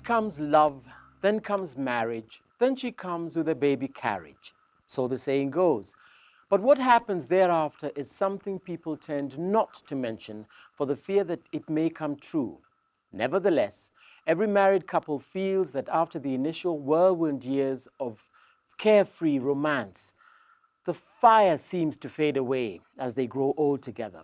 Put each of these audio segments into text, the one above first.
comes love, then comes marriage, then she comes with a baby carriage. So the saying goes. But what happens thereafter is something people tend not to mention for the fear that it may come true. Nevertheless, every married couple feels that after the initial whirlwind years of carefree romance, the fire seems to fade away as they grow old together.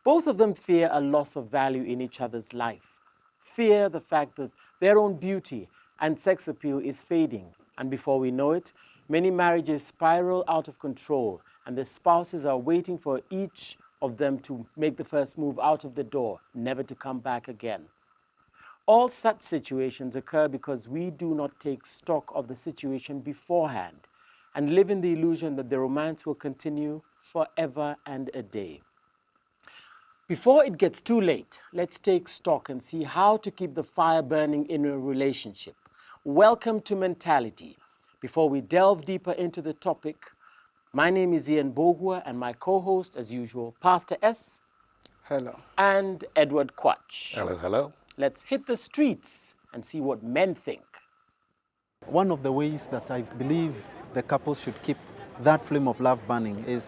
Both of them fear a loss of value in each other's life, fear the fact that their own beauty and sex appeal is fading. And before we know it, many marriages spiral out of control and the spouses are waiting for each of them to make the first move out of the door, never to come back again. All such situations occur because we do not take stock of the situation beforehand and live in the illusion that the romance will continue forever and a day. Before it gets too late, let's take stock and see how to keep the fire burning in a relationship. Welcome to Mentality. Before we delve deeper into the topic, my name is Ian Bogua and my co-host, as usual, Pastor S. Hello. And Edward Quatch. Hello, hello. Let's hit the streets and see what men think. One of the ways that I believe the couple should keep that flame of love burning is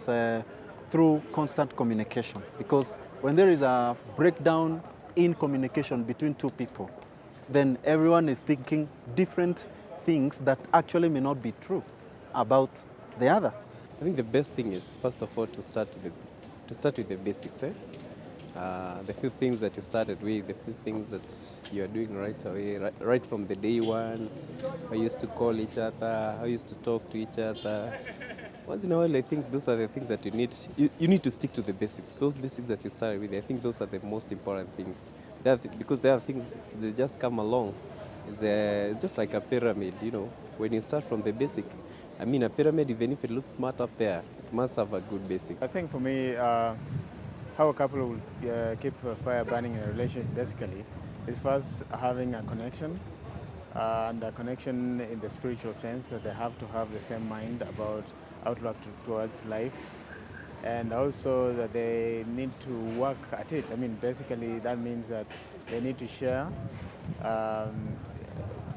through constant communication. Because when there is a breakdown in communication between two people, then everyone is thinking different things that actually may not be true about the other. I think the best thing is, first of all, to start with the basics. The few things that you started with, the few things that you are doing right away, right from the day one. How you used to call each other, how you used to talk to each other. Once in a while, I think those are the things that you need to stick to the basics. Those basics that you started with, I think those are the most important things. Because there are things that just come along. It's just like a pyramid, you know. When you start from the basic, I mean, a pyramid, even if it looks smart up there, it must have a good basic. I think for me, how a couple will keep a fire burning in a relationship basically is first having a connection, and a connection in the spiritual sense that they have to have the same mind about outlook towards life, and also that they need to work at it. I mean, basically that means that they need to share,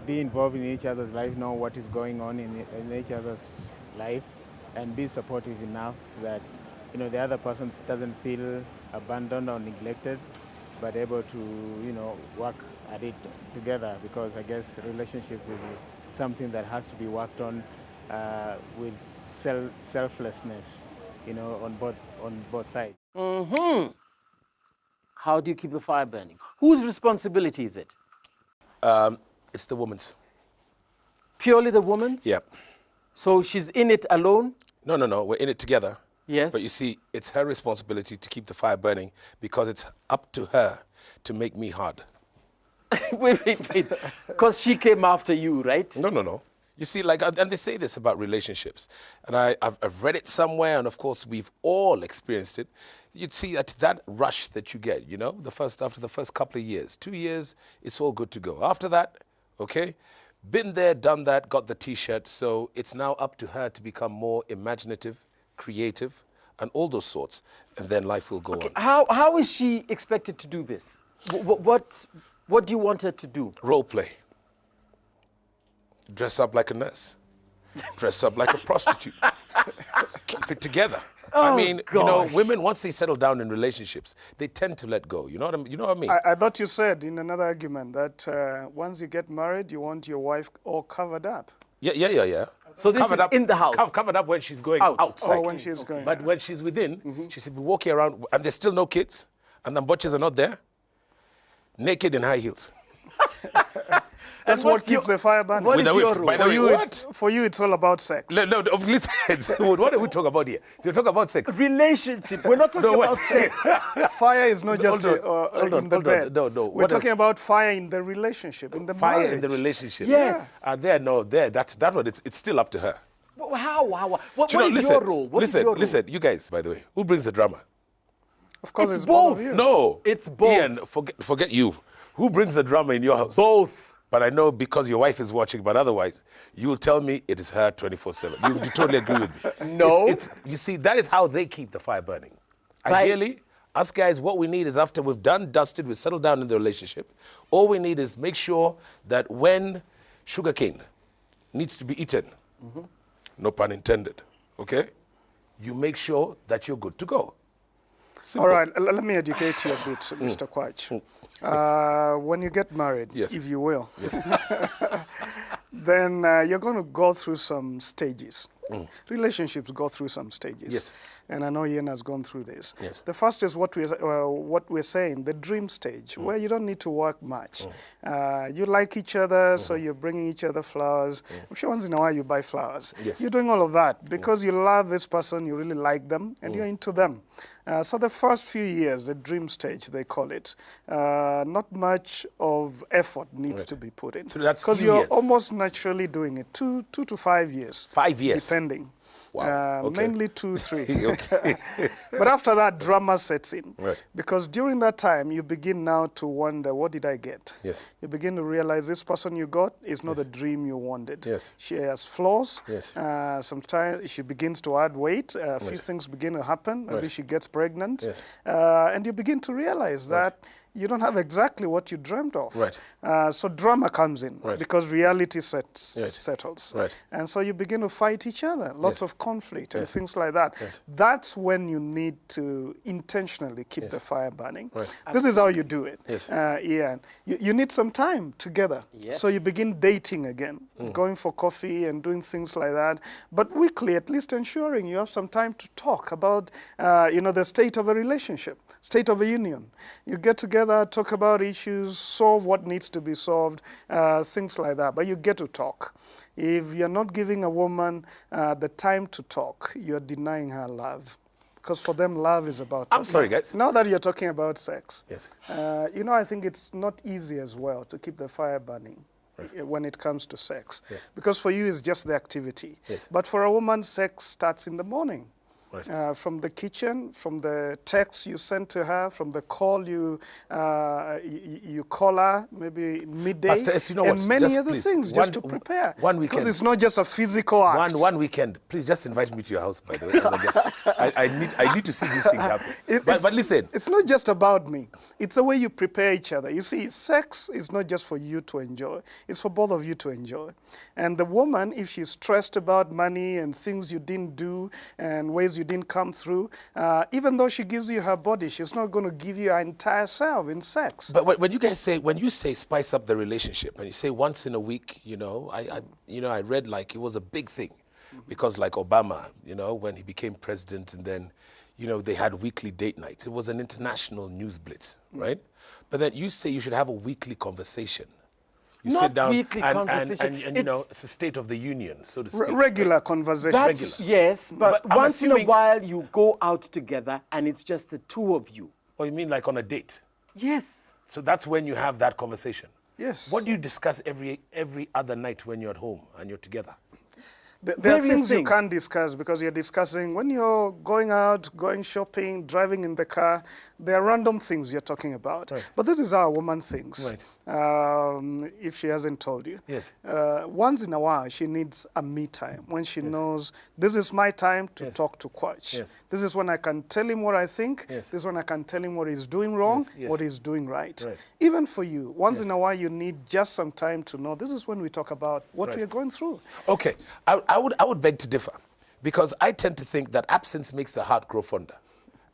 be involved in each other's life, know what is going on in each other's life, and be supportive enough that, you know, the other person doesn't feel abandoned or neglected, but able to, you know, work at it together. Because I guess relationship is something that has to be worked on with selflessness, you know, on both sides. Mm-hmm. How do you keep the fire burning? Whose responsibility is it? It's the woman's. Purely the woman's? Yep. So she's in it alone? No, we're in it together. Yes. But you see, it's her responsibility to keep the fire burning because it's up to her to make me hard. wait. Because she came after you, right? No. You see, like, and they say this about relationships, and I've read it somewhere, and of course we've all experienced it. You'd see that rush that you get, you know, after the first couple of years, 2 years, it's all good to go. After that, okay, been there, done that, got the T-shirt. So it's now up to her to become more imaginative, creative, and all those sorts, and then life will go on. How is she expected to do this? What do you want her to do? Role play. Dress up like a nurse. Dress up like a prostitute. Keep it together. I mean, gosh. you know, women, once they settle down in relationships, they tend to let go. You know what I mean? I thought you said in another argument that once you get married, you want your wife all covered up. Yeah. So this is in the house? Covered up when she's going outside. Oh, when she's going. But when she's within, she should be walking around, and there's still no kids, and the butchers are not there, naked in high heels. That's what keeps the fire burning. What is your role? By the way, For you, it's all about sex. No, listen. What are we talking about here? So we're talking about sex. Relationship. We're not talking about sex. Fire is not just Hold on, in the bed. No. We're What talking else? about fire in the relationship, in the Fire marriage. in the relationship. Yes. That's what it's still up to her. How? What You know, is listen, your role? What is your role? listen, you guys, by the way, who brings the drama? Of course, It's it's both both. of you. No. It's both. Ian, forget you. Who brings the drama in your house? Both. But I know because your wife is watching, but otherwise, you will tell me it is her 24/7. You totally agree with me. No. You see, that is how they keep the fire burning. Ideally, Us guys, what we need is after we've done, dusted, we've settled down in the relationship, all we need is make sure that when sugarcane needs to be eaten, no pun intended, okay? You make sure that you're good to go. Simple. All right, let me educate you a bit, Mr. Quach. When you get married, Yes. if you will, Yes. then you're going to go through some stages. Relationships go through some stages. Yes. And I know Ian has gone through this. Yes. The first is what we're saying, the dream stage, where you don't need to work much. You like each other, so you're bringing each other flowers. I'm sure once in a while you buy flowers. Yes. You're doing all of that because you love this person, you really like them, and you're into them. So the first few years, the dream stage, they call it, not much of effort needs to be put in. So that's because few you're years. almost naturally doing it, 2 to 5 years. 5 years. Depending. Wow, okay. Mainly 2, 3. Okay. But after that, drama sets in. Right. Because during that time, you begin now to wonder, what did I get? Yes. You begin to realize this person you got is not the dream you wanted. Yes. She has flaws. Yes. Sometimes she begins to add weight. A few things begin to happen. Maybe Right. she gets pregnant. Yes. And you begin to realize that you don't have exactly what you dreamt of. Right. So drama comes in Right. because reality settles. Right. And so you begin to fight each other, lots of conflict and Yes. things like that. Yes. That's when you need to intentionally keep the fire burning. Right. This is how you do it. Yes. Ian. You need some time together. Yes. So you begin dating again, going for coffee and doing things like that. But weekly, at least ensuring you have some time to talk about, the state of a relationship, state of a union. You get together, talk about issues, solve what needs to be solved, things like that. But you get to talk. If you're not giving a woman the time to talk, you're denying her love. Because for them, love is about... I'm sorry, guys. Now that you're talking about sex, Yes. I think it's not easy as well to keep the fire burning when it comes to sex. Yes. Because for you, it's just the activity. Yes. But for a woman, sex starts in the morning. Right. From the kitchen, from the text you send to her, from the call you call her, maybe midday, Pastor S, you know and what? many Just other please, things just to prepare. one weekend. Because it's not just a physical act. One weekend. Please just invite me to your house, by the way. 'Cause I need to see these things happen. But listen. It's not just about me. It's the way you prepare each other. You see, sex is not just for you to enjoy. It's for both of you to enjoy. And the woman, if she's stressed about money and things you didn't do and ways you didn't come through, even though she gives you her body, she's not going to give you her entire self in sex. But when you say spice up the relationship, and you say once in a week, I read like it was a big thing, because like Obama, when he became president, and then, they had weekly date nights. It was an international news blitz, right? But then you say you should have a weekly conversation. You Not sit down weekly conversation. and it's a state of the union, so to speak. Regular conversation. That's, yes, but But I'm once in a assuming- while you go out together and it's just the two of you. Oh, you mean like on a date? Yes. So that's when you have that conversation. Yes. What do you discuss every other night when you're at home and you're together? There are Various things you things. can't discuss because you're discussing when you're going out, going shopping, driving in the car. There are random things you're talking about. Right. But this is how a woman thinks. Right. If she hasn't told you. Yes. Once in a while, she needs a me time when she knows this is my time to talk to Quach. Yes. This is when I can tell him what I think. Yes. This is when I can tell him what he's doing wrong, Yes, yes. what he's doing right. Right. Even for you, once in a while, you need just some time to know this is when we talk about what Right. we're going through. Okay, I would beg to differ, because I tend to think that absence makes the heart grow fonder.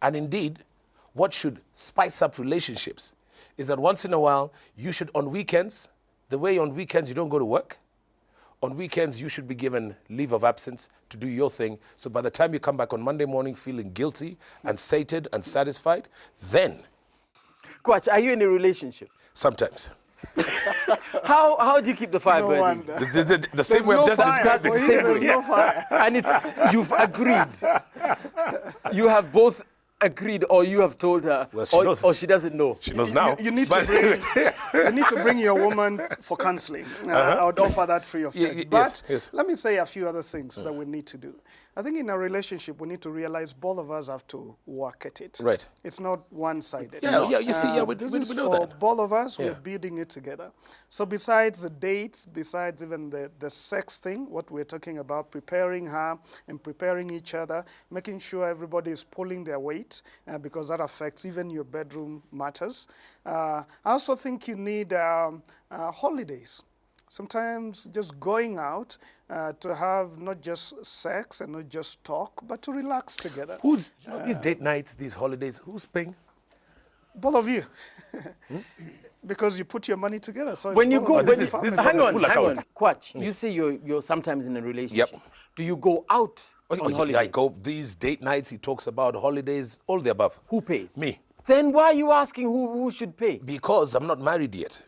And indeed, what should spice up relationships is that once in a while, you should, on weekends, the way on weekends you don't go to work, on weekends you should be given leave of absence to do your thing. So by the time you come back on Monday morning feeling guilty and sated and satisfied, then Quach, are you in a relationship? sometimes. How do you keep the fire No burning? wonder. The same way I've just described for it. him, there's no fire. And you've agreed. You have both agreed, or you have told her, Well, she knows. or she doesn't know. She knows now. You need but- you need to bring your woman for counseling. I would offer that free of charge. Yes, But yes. let me say a few other things that we need to do. I think in a relationship, we need to realize both of us have to work at it. Right. It's not one-sided. Yeah, you see, we this know is for that. both of us. Yeah. We're building it together. So besides the dates, besides even the sex thing, what we're talking about, preparing her and preparing each other, making sure everybody is pulling their weight. night because that affects even your bedroom matters. I also think you need holidays. Sometimes just going out to have not just sex and not just talk, but to relax together. Who's, you know, these date nights, these holidays, who's paying? Both of you. Because you put your money together. So When you both go, of when you. is hang on, full account. Quach, you say you're sometimes in a relationship. Yep. Do you go out on holidays? I go these date nights, he talks about holidays, all the above. Who pays? Me. Then why are you asking who should pay? Because I'm not married yet.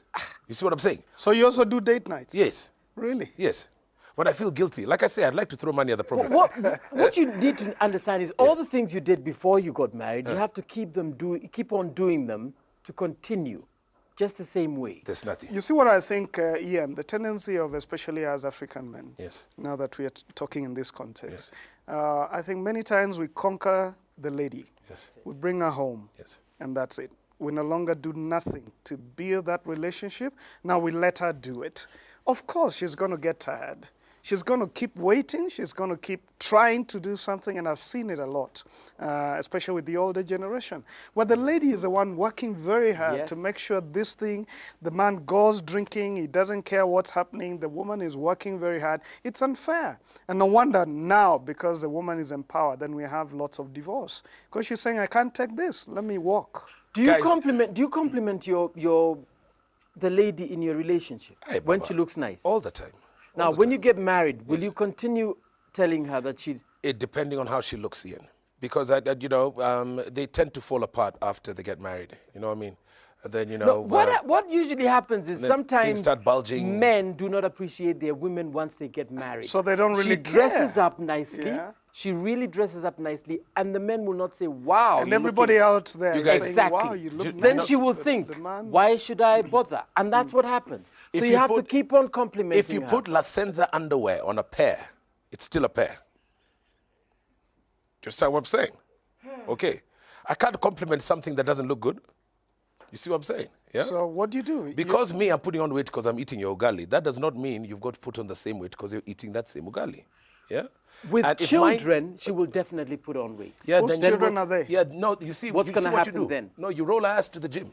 You see what I'm saying? So you also do date nights? Yes. Really? Yes. But I feel guilty. Like I say, I'd like to throw money at the problem. What you need to understand is all the things you did before you got married, you have to keep on doing them to continue, just the same way. There's nothing. You see what I think, Ian, the tendency of, especially as African men, Yes. now that we are talking in this context, I think many times we conquer the lady. Yes. We bring her home. Yes. And that's it. We no longer do nothing to build that relationship. Now we let her do it. Of course, she's going to get tired. She's going to keep waiting. She's going to keep trying to do something, and I've seen it a lot, especially with the older generation, where the lady is the one working very hard to make sure this thing, the man goes drinking, he doesn't care what's happening, the woman is working very hard. It's unfair. And no wonder now, because the woman is empowered, then we have lots of divorce. Because she's saying, I can't take this, let me walk. Do you compliment the lady in your relationship when she looks nice? All the time. Now, when you get married, will you continue telling her that she... It depending on how she looks, Ian. Because, they tend to fall apart after they get married. You know what I mean? And then, what usually happens is sometimes things start bulging. men do not appreciate their women once they get married. So they don't really She dresses care. up nicely. Yeah. She really dresses up nicely. And the men will not say, wow. And everybody else there is saying, exactly. wow, you look Then nice. she will think, why should I bother? And that's what happens. So you have to keep on complimenting If you her. put La Senza underwear on a pair, it's still a pair. Do you understand what I'm saying? Okay. I can't compliment something that doesn't look good. You see what I'm saying? Yeah? So what do you do? Because I'm putting on weight because I'm eating your ugali, that does not mean you've got to put on the same weight because you're eating that same ugali. Yeah? With And if children, she will definitely put on weight. Yeah, Whose then children are they? Yeah, no, you see, What's you gonna see what you happen do. then? No, you roll her ass to the gym.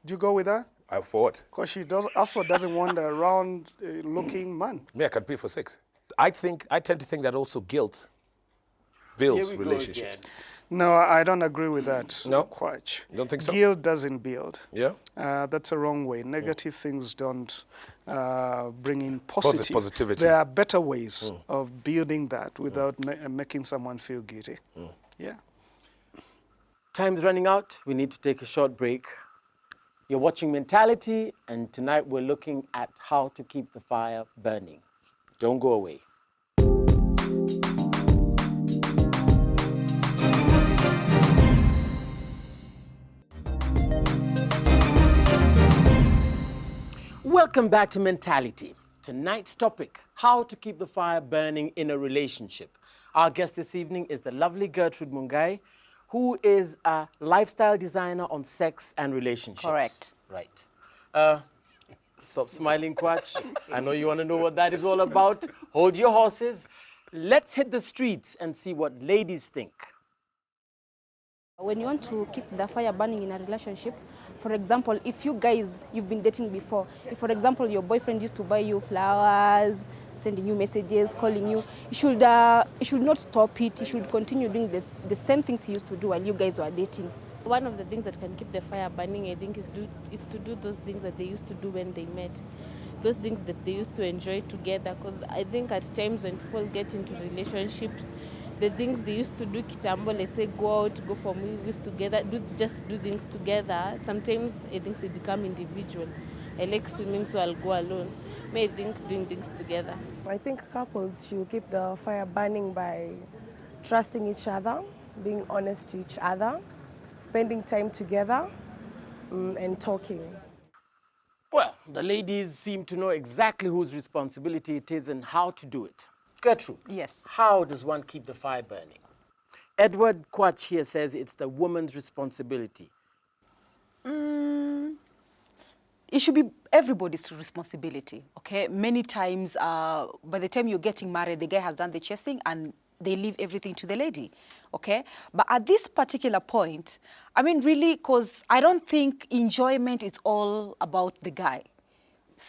Do you go with her? I fought. Because she also doesn't want a round-looking man. Me, I can pay for sex. I tend to think that also guilt builds relationships. No, I don't agree with that. No? Quite. You don't think so? Guilt doesn't build. Yeah? That's a wrong way. Negative things don't bring in positivity. There are better ways of building that without making someone feel guilty. Yeah. Time's running out. We need to take a short break. You're watching Mentality, and tonight we're looking at how to keep the fire burning. Don't go away. Welcome back to Mentality. Tonight's topic, how to keep the fire burning in a relationship. Our guest this evening is the lovely Gertrude Mungai, who is a lifestyle designer on sex and relationships. Correct. Right. Stop smiling, Quach. I know you want to know what that is all about. Hold your horses. Let's hit the streets and see what ladies think. When you want to keep the fire burning in a relationship, for example, if you guys, you've been dating before, if for example your boyfriend used to buy you flowers, sending you messages, calling you, you should not stop it. You should continue doing the same things he used to do while you guys were dating. One of the things that can keep the fire burning, I think, is to do those things that they used to do when they met. Those things that they used to enjoy together. Because I think at times when people get into relationships, the things they used to do kitambo, let's say go out, go for movies together, just do things together. Sometimes I think they become individual. I like swimming, so I'll go alone. I think doing things together. I think couples should keep the fire burning by trusting each other, being honest to each other, spending time together, and talking. Well, the ladies seem to know exactly whose responsibility it is and how to do it. Gertrude. Yes. How does one keep the fire burning? Edward Quach here says it's the woman's responsibility. It should be everybody's responsibility, okay? Many times, by the time you're getting married, the guy has done the chasing and they leave everything to the lady, okay? But at this particular point, I mean, really, because I don't think enjoyment is all about the guy.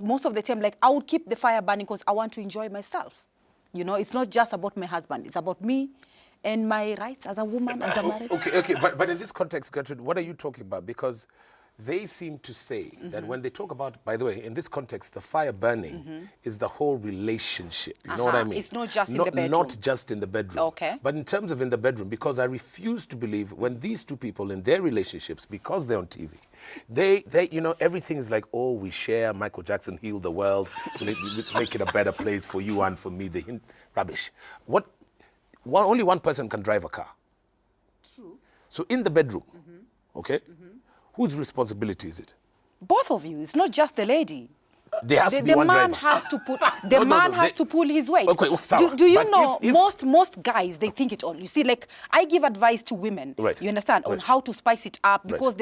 Most of the time, like, I would keep the fire burning because I want to enjoy myself. You know, it's not just about my husband. It's about me and my rights as a woman, as a married. Okay. But in this context, Gertrude, what are you talking about? Because they seem to say that when they talk about, by the way, in this context, the fire burning is the whole relationship. You know what I mean? It's not just in the bedroom. Not just in the bedroom. Okay. But in terms of in the bedroom, because I refuse to believe when these two people in their relationships, because they're on TV, they you know, everything is like, oh, we share, Michael Jackson healed the world, make it a better place for you and for me. Rubbish. Only one person can drive a car. True. So in the bedroom, okay, whose responsibility is it? Both of you. It's not just the lady. There has to be the one man driver. has to put the man has to pull his weight. Okay, Sarah, do you but know if- most guys, they think it all. You see, like, I give advice to women. Right. You understand on Right. how to spice it up because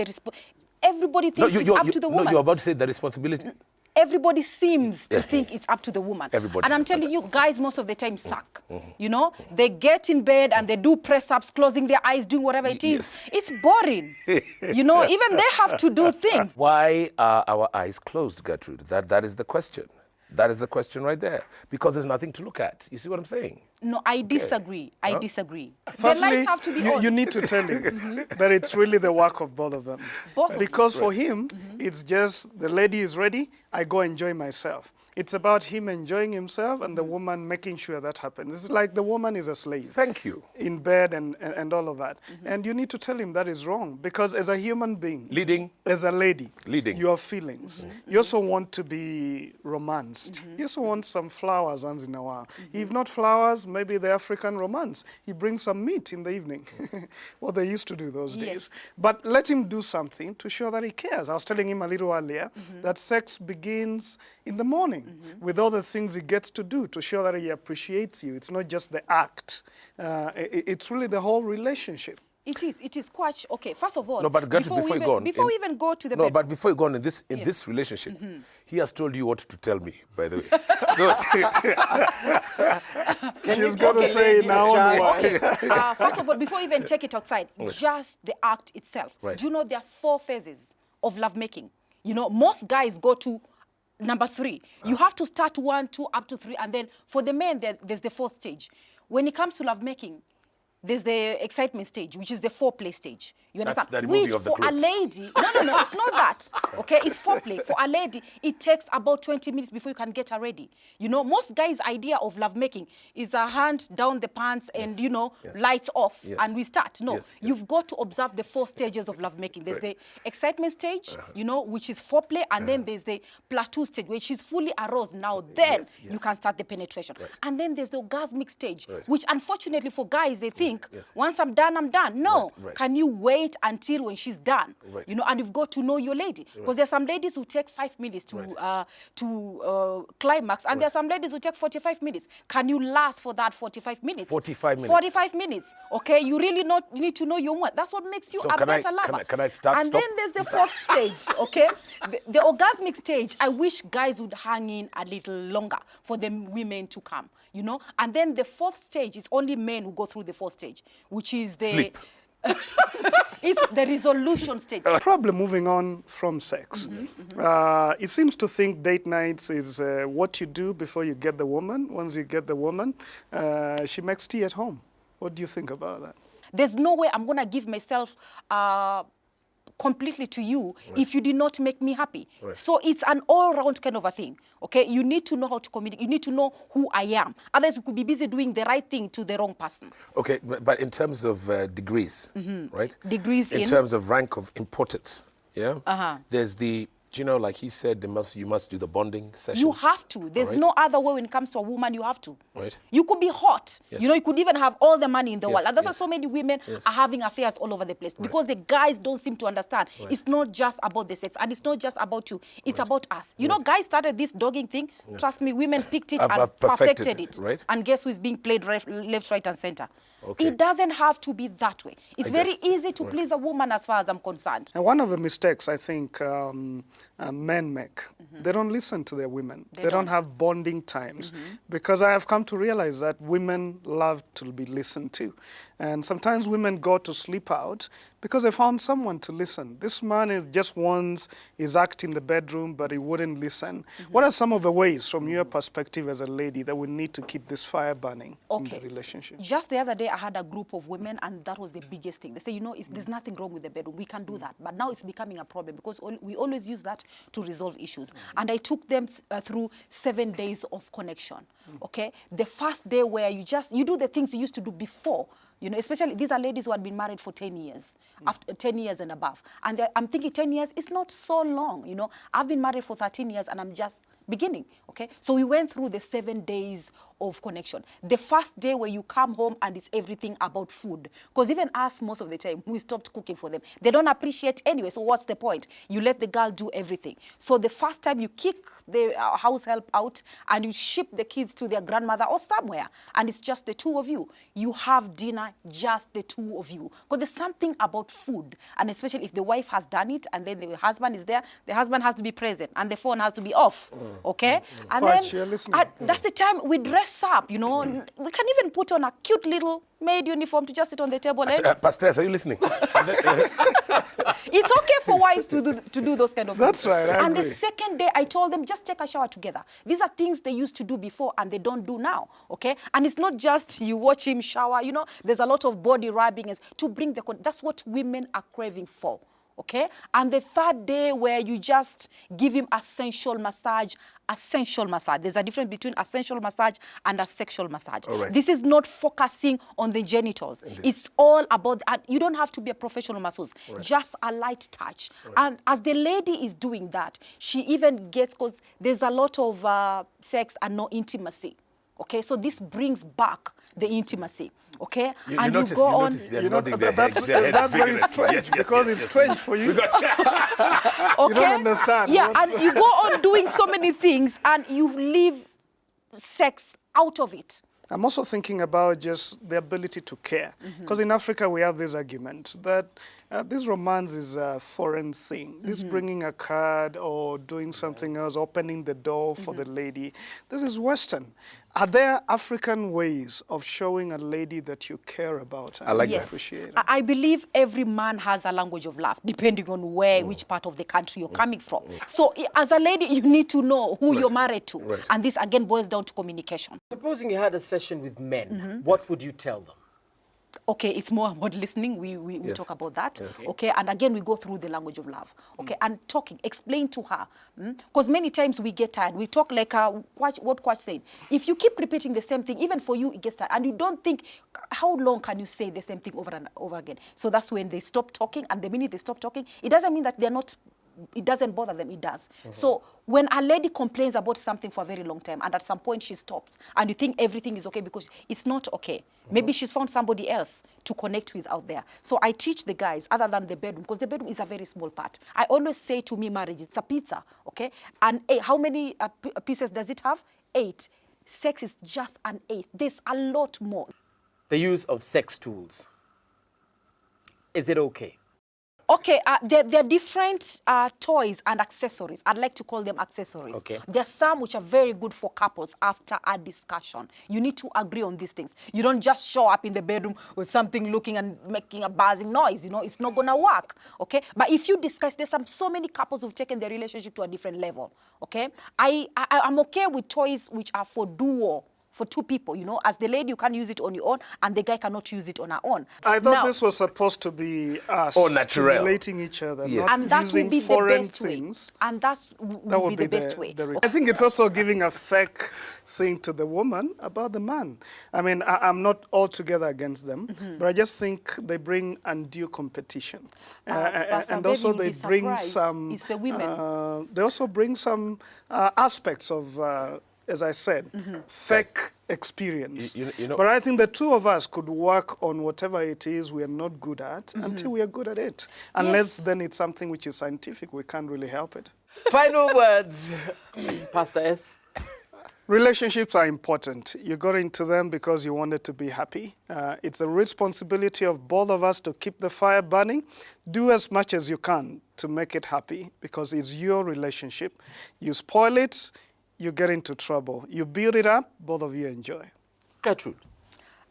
everybody thinks it's up to the woman. No, you're about to say the responsibility. Everybody seems to think it's up to the woman. Everybody. And I'm telling you, guys most of the time suck. You know, they get in bed and they do press-ups, closing their eyes, doing whatever it is. Yes. It's boring. You know, even they have to do things. Why are our eyes closed, Gertrude? That is the question. That is the question right there. Because there's nothing to look at. You see what I'm saying? No, I disagree. I disagree. The Firstly, lights have to be on. you need to tell him that it's really the work of both of them. Both of Because for him, it's just the lady is ready, I go enjoy myself. It's about him enjoying himself and the woman making sure that happens. It's like the woman is a slave. Thank you. In bed and all of that. And you need to tell him that is wrong because as a human being, Leading. as a lady, Leading. you have feelings. You also want to be romanced. You also want some flowers once in a while. If not flowers, maybe the African romance. He brings some meat in the evening. What they used to do those days. But let him do something to show that he cares. I was telling him a little earlier that sex begins in the morning with all the things he gets to do to show that he appreciates you. It's not just the act. It's really the whole relationship. It is quite okay. First of all, No, but Gertrude, before you go on. before we even go to the No, bedroom. but before you go on in this relationship, he has told you what to tell me, by the way. She's got to say now on why. First of all, before we even take it outside, just the act itself. Right. Do you know there are 4 phases of lovemaking? You know, most guys go to number 3. You have to start 1, 2, up to 3, and then for the men, there's the 4th stage. When it comes to lovemaking, there's the excitement stage, which is the foreplay stage. You understand? That's the removing of the for a clothes. lady, no, it's not that. Okay, it's foreplay. For a lady, it takes about 20 minutes before you can get her ready. You know, most guys' idea of lovemaking is a hand down the pants and, you know, lights off, and we start. No, you've got to observe the 4 stages of lovemaking. There's the excitement stage, you know, which is foreplay, and then there's the plateau stage, which is fully aroused. Now, then you can start the penetration. And then there's the orgasmic stage, which unfortunately for guys, they think, once I'm done, I'm done. No, can you wait until when she's done? You know, and you've got to know your lady. Because there's some ladies who take 5 minutes to climax, and there's some ladies who take 45 minutes. Can you last for that 45 minutes? 45 minutes. 45 minutes. Okay, you really you need to know your woman. That's what makes you a better lover. Can I start? And then there's the 4th stage, okay? The orgasmic stage, I wish guys would hang in a little longer for the women to come, you know? And then the 4th stage is only men who go through the 4th stage, which is the... Sleep. It's the resolution stage. Problem moving on from sex. It seems to think date nights is what you do before you get the woman. Once you get the woman, she makes tea at home. What do you think about that? There's no way I'm going to give myself completely to you if you did not make me happy. So it's an all-round kind of a thing, okay? You need to know how to communicate. You need to know who I am. Otherwise, you could be busy doing the right thing to the wrong person. Okay, but in terms of degrees, right? Degrees in terms of rank of importance, there's the, you know, like he said, you must do the bonding sessions. You have to. There's no other way when it comes to a woman, you have to. Right. You could be hot. Yes. You know, you could even have all the money in the world. And that's why yes. so many women are having affairs all over the place. Because the guys don't seem to understand. It's not just about the sex. And it's not just about you. It's about us. You know, guys started this dogging thing. Trust me, women picked it and perfected it. Right. And guess who is being played left, right, and center? Okay. It doesn't have to be that way. It's I very guess- easy to please a woman as far as I'm concerned. And one of the mistakes I think men make, they don't listen to their women. They don't have bonding times. Because I have come to realize that women love to be listened to. And sometimes women go to sleep out because they found someone to listen. This man is just wants his act in the bedroom, but he wouldn't listen. What are some of the ways, from your perspective as a lady, that we need to keep this fire burning in the relationship? Just the other day, I had a group of women, and that was the biggest thing. They say, you know, there's nothing wrong with the bedroom. We can do that. But now it's becoming a problem because we always use that to resolve issues. And I took them through 7 days of connection. Okay? The first day where you do the things you used to do before. You know, especially these are ladies who had been married for 10 years, after 10 years and above. And I'm thinking 10 years is not so long, you know. I've been married for 13 years and I'm just beginning, okay? So we went through the 7 days of connection. The first day where you come home and it's everything about food. Because even us, most of the time, we stopped cooking for them. They don't appreciate anyway, so what's the point? You let the girl do everything. So the first time you kick the house help out and you ship the kids to their grandmother or somewhere, and it's just the two of you. You have dinner, just the two of you. Because there's something about food, and especially if the wife has done it and then the husband is there, the husband has to be present and the phone has to be off, okay? And Quite, then listening. that's the time we dress up, you know. We can even put on a cute little maid uniform to just sit on the table. Pastor, are you listening? It's okay for wives to do those kind of things. That's right, I And the agree. second day, I told them, just take a shower together. These are things they used to do before and they don't do now, okay? And it's not just you watch him shower, you know. There's a lot of body rubbing to bring that's what women are craving for. Okay? And the third day where you just give him a sensual massage. There's a difference between a sensual massage and a sexual massage. Right. This is not focusing on the genitals. Indeed. It's all about, and you don't have to be a professional masseuse, just a light touch. And as the lady is doing that, she even gets, because there's a lot of sex and no intimacy. Okay, so this brings back the intimacy. Okay, You and notice, go on. they're nodding their That's heads. Their heads very vigorously. strange Yes, yes, because yes, it's yes. strange for you. We got Okay? You don't understand. Yeah, What's- and you go on doing so many things and you leave sex out of it. I'm also thinking about just the ability to care. Because in Africa, we have this argument that this romance is a foreign thing. This bringing a card or doing something else, opening the door for the lady, this is Western. Are there African ways of showing a lady that you care about and like you that. appreciate? I believe every man has a language of love, depending on which part of the country you're coming from. So as a lady, you need to know who you're married to. Right. And this, again, boils down to communication. Supposing you had a session with men, what would you tell them? Okay, it's more about listening. We talk about that. Okay, and again, we go through the language of love. Okay, and talking, explain to her. Because many times we get tired. We talk like what Quach said. If you keep repeating the same thing, even for you, it gets tired. And you don't think, how long can you say the same thing over and over again? So that's when they stop talking. And the minute they stop talking, it doesn't mean that they're not, it doesn't bother them, it does. So when a lady complains about something for a very long time and at some point she stops and you think everything is okay because it's not okay. Maybe she's found somebody else to connect with out there. So I teach the guys, other than the bedroom, because the bedroom is a very small part. I always say to me, marriage, it's a pizza, okay? And how many pieces does it have? 8. Sex is just an 8th. There's a lot more. The use of sex tools. Is it okay? Okay, there are different toys and accessories. I'd like to call them accessories. Okay. There are some which are very good for couples after a discussion. You need to agree on these things. You don't just show up in the bedroom with something looking and making a buzzing noise. You know, it's not going to work. Okay? But if you discuss, there's so many couples who've taken their relationship to a different level. Okay? I'm okay with toys which are for duo. For 2 people, you know, as the lady, you can use it on your own, and the guy cannot use it on her own. I thought Now, this was supposed to be us natural. stimulating each other, Yes. not and that using would be the foreign best things. way. And that would be the best way. I think it's also giving a fake thing to the woman about the man. I mean, I'm not altogether against them, but I just think they bring undue competition. Pastor And Baby, also you'll they be bring surprised. some... It's the women. they also bring some aspects of... as I said, fake experience. You know, but I think the 2 of us could work on whatever it is we are not good at until we are good at it. Unless then it's something which is scientific, we can't really help it. Final words, Pastor S. Relationships are important. You got into them because you wanted to be happy. It's a responsibility of both of us to keep the fire burning. Do as much as you can to make it happy because it's your relationship. You spoil it, you get into trouble. You build it up, both of you enjoy. Gertrude.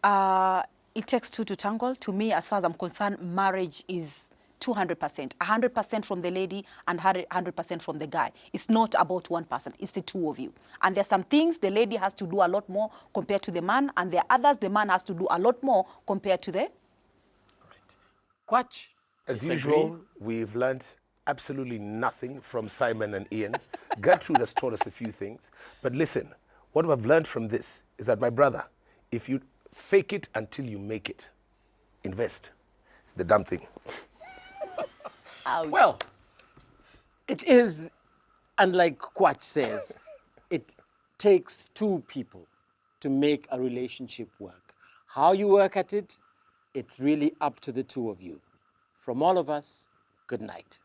It takes two to tangle. To me, as far as I'm concerned, marriage is 200%. 100% from the lady and 100% from the guy. It's not about one person. It's the two of you. And there's some things the lady has to do a lot more compared to the man, and there are others the man has to do a lot more compared to the... Right. Quach. As Disagree? usual, we've learned absolutely nothing from Simon and Ian. Gertrude has taught us a few things. But listen, what I've learned from this is that, my brother, if you fake it until you make it, invest the damn thing. Ouch. Well, it is, and like Quach says, it takes two people to make a relationship work. How you work at it, it's really up to the two of you. From all of us, good night.